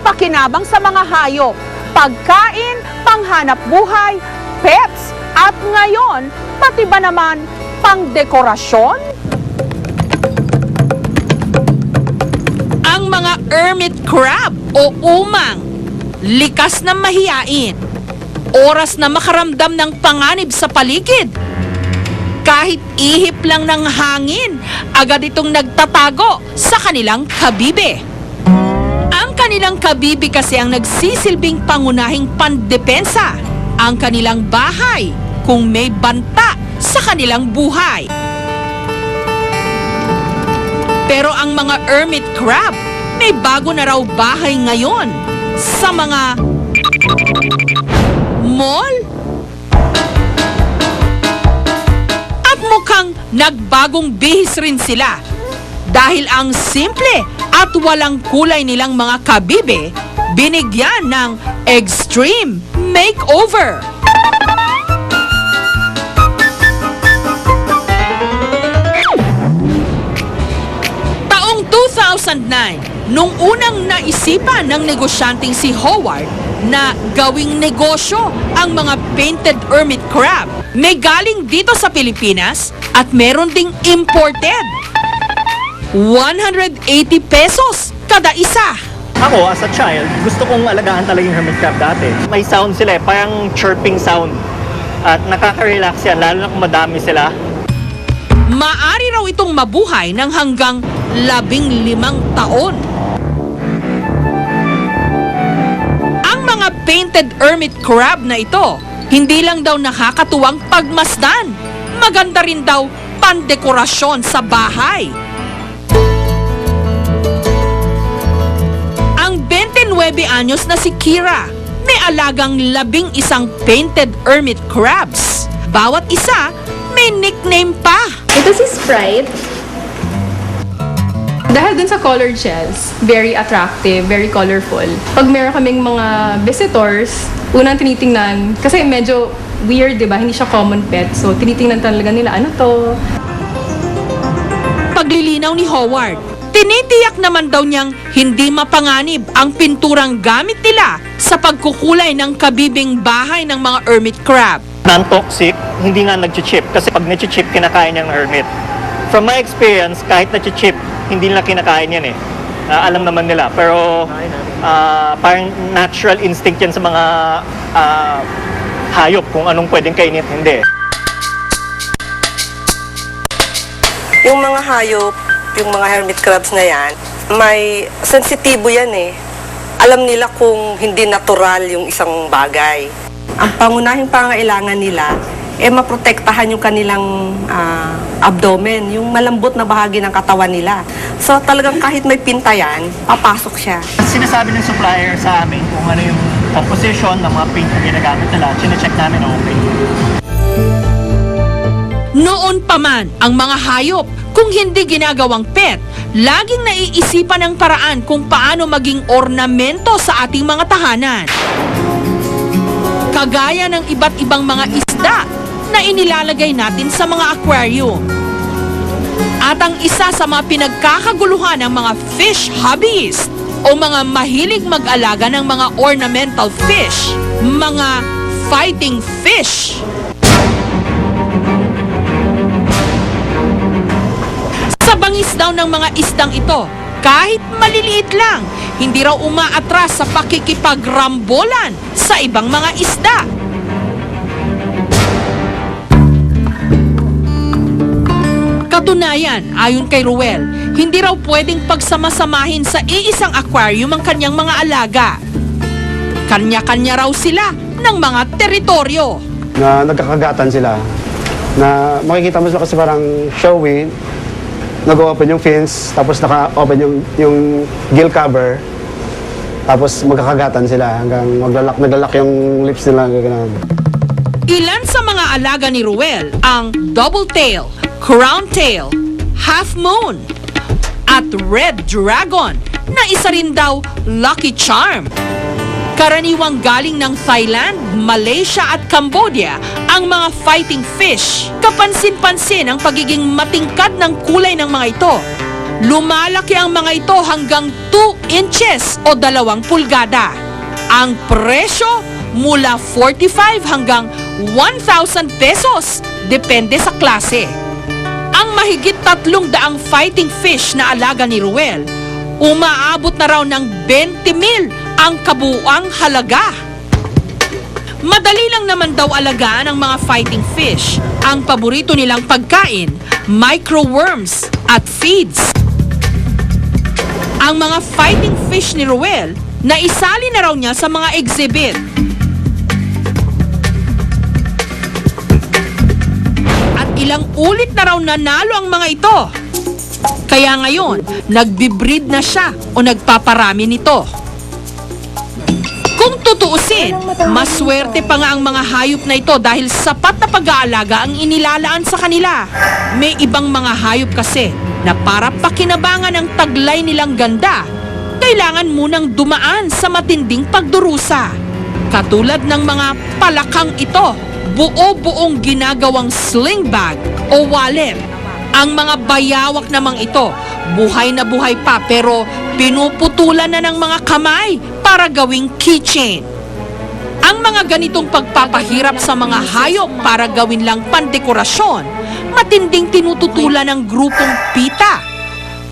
pakinabang sa mga hayop, pagkain, panghanap buhay, pets, at ngayon, pati ba naman pangdekorasyon? Ang mga hermit crab o umang, likas na mahiyain, oras na makaramdam ng panganib sa paligid. Kahit ihip lang ng hangin, agad itong nagtatago sa kanilang kabibe. Ang kanilang kabibe kasi ang nagsisilbing pangunahing pandepensa, ang kanilang bahay kung may banta sa kanilang buhay. Pero ang mga hermit crab, may bago na raw bahay ngayon sa mga mall. At mukhang nagbagong bihis rin sila dahil ang simple at walang kulay nilang mga kabibe binigyan ng extreme makeover. Taong 2009, nung unang naisipan ng negosyanteng si Howard na gawing negosyo ang mga painted hermit crab, may galing dito sa Pilipinas at meron ding imported. 180 pesos kada isa. Ako, as a child, gusto kong alagaan talaga yung hermit crab dati. May sound sila parang chirping sound. At nakaka-relax yan, lalo na kung madami sila. Maari raw itong mabuhay ng hanggang 15 taon. Ang mga painted hermit crab na ito, hindi lang daw nakakatuwang pagmasdan, maganda rin daw pandekorasyon sa bahay. Ang 29 anyos na si Kira, may alagang 11 painted hermit crabs. Bawat isa may nickname pa. Ito si Sprite. Dahil dun sa colored shells, very attractive, very colorful. Pag meron kaming mga visitors, unang tinitingnan, kasi medyo weird, di ba? Hindi siya common pet. So, tinitingnan talaga nila, ano to? Paglilinaw ni Howard, tinitiyak naman daw niyang hindi mapanganib ang pinturang gamit nila sa pagkukulay ng kabibing bahay ng mga hermit crab. Non-toxic, hindi nga nag-chip. Kasi pag nag-chip, kinakain ng hermit. From my experience, kahit nag-chip, hindi nila kinakain yan eh. Alam naman nila. Pero parang natural instinct yan sa mga hayop kung anong pwedeng kainin at hindi. Yung mga hayop, yung mga hermit crabs na yan, may sensitibo yan eh. Alam nila kung hindi natural yung isang bagay. Ang pangunahing pangailangan nila, maprotektahan yung kanilang abdomen, yung malambot na bahagi ng katawan nila. So talagang kahit may pinta yan, papasok siya. Sinasabi ng supplier sa amin kung ano yung composition ng mga paint na ginagamit nila, chinecheck namin na okay. Noon pa man ang mga hayop, kung hindi ginagawang pet, laging naiisipan ng paraan kung paano maging ornamento sa ating mga tahanan. Kagaya ng iba't ibang mga isda na inilalagay natin sa mga aquarium. At ang isa sa mga pinagkakaguluhan ng mga fish hobbyist o mga mahilig mag-alaga ng mga ornamental fish, mga fighting fish. Sa bangis daw ng mga isdang ito, kahit maliliit lang, hindi raw umaatras sa pakikipagrambolan sa ibang mga isda. Katunayan, ayon kay Ruel, hindi raw pwedeng pagsama-samahin sa iisang aquarium ang kanyang mga alaga. Kanya-kanya raw sila ng mga teritoryo. Na nagkakagatan sila. Na makikita mo sila kasi parang showy, nag-open yung fins, tapos naka-open yung gill cover, tapos magkakagatan sila hanggang naglalak yung lips nila. Ganun. Ilan sa mga alaga ni Ruel ang double tail, crown tail, half moon, at red dragon na isa rin daw lucky charm. Karaniwang galing ng Thailand, Malaysia at Cambodia ang mga fighting fish. Kapansin-pansin ang pagiging matingkad ng kulay ng mga ito. Lumalaki ang mga ito hanggang 2 inches o 2 pulgada. Ang presyo mula 45 hanggang 1,000 pesos, depende sa klase. Ang mahigit 300 fighting fish na alaga ni Ruel, umaabot na raw ng 20,000 ang kabuuang halaga. Madali lang naman daw alagaan ang mga fighting fish. Ang paborito nilang pagkain, microworms at feeds. Ang mga fighting fish ni Ruel, naisali na raw niya sa mga exhibit. At ilang ulit na raw nanalo ang mga ito. Kaya ngayon, nagbe-breed na siya o nagpaparami nito. Kung tutuusin, maswerte pa nga ang mga hayop na ito dahil sapat na pag-aalaga ang inilalaan sa kanila. May ibang mga hayop kasi na para pakinabangan ang taglay nilang ganda, kailangan munang dumaan sa matinding pagdurusa. Katulad ng mga palakang ito, buo-buong ginagawang sling bag o wallet. Ang mga bayawak namang ito, buhay na buhay pa pero pinuputulan na ng mga kamay para gawing keychain. Ang mga ganitong pagpapahirap sa mga hayop para gawin lang pandekorasyon, matinding tinututulan ng grupong PETA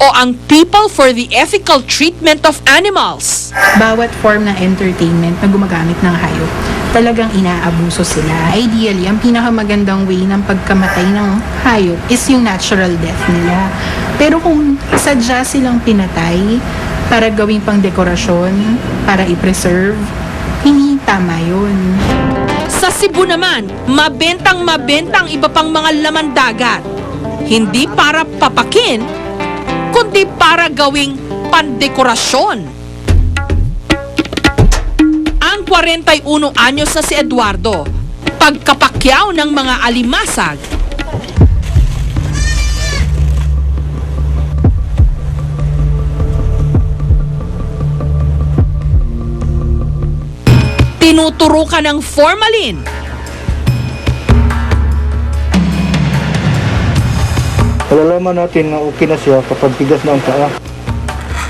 o ang People for the Ethical Treatment of Animals. Bawat form ng entertainment na gumagamit ng hayop, talagang inaabuso sila. Ideally, ang pinakamagandang way ng pagkamatay ng hayop is yung natural death nila. Pero kung sadya silang pinatay para gawing pang dekorasyon, para i-preserve, hindi tama yun. Sa Cebu naman, mabentang iba pang mga laman dagat. Hindi para papakin, kundi para gawing pandekorasyon. Ang 41 anyos na si Eduardo, pagkapakyaw ng mga alimasag, tinuturukan ng formalin. Malalaman natin na okay na siya kapag tigas na ang paa.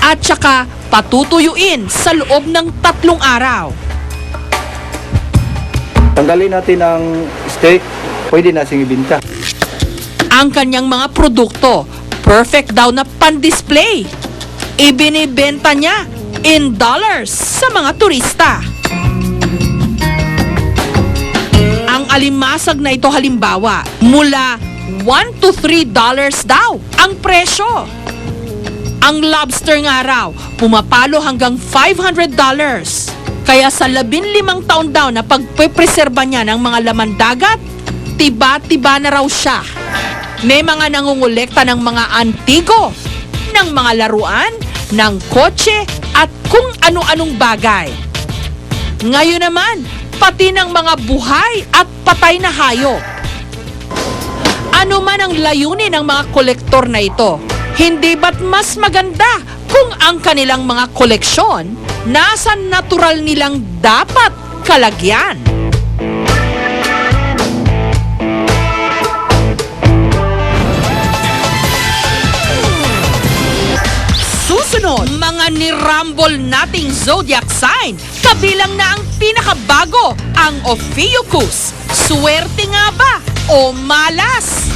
At saka patutuyuin sa loob ng 3 araw. Tanggalin natin ang steak, pwede na sing ibinta. Ang kanyang mga produkto, perfect daw na pan-display. Ibinibenta niya in dollars sa mga turista. Ang alimasag na ito halimbawa, mula $1 to $3 daw ang presyo. Ang lobster nga raw, pumapalo hanggang $500. Kaya sa 15 taon daw na pagpepreserba niya ng mga laman dagat, tiba-tiba na raw siya. May mga nangungulekta ng mga antigo, ng mga laruan, ng kotse, at kung ano-anong bagay. Ngayon naman, pati ng mga buhay at patay na hayop. Ano man ang layunin ng mga kolektor na ito, hindi ba't mas maganda kung ang kanilang mga koleksyon nasa natural nilang dapat kalagyan? Susunod, mga nirambol nating zodiac sign. Kabilang na ang pinakabago, ang Ophiuchus. Swerte nga ba o malas?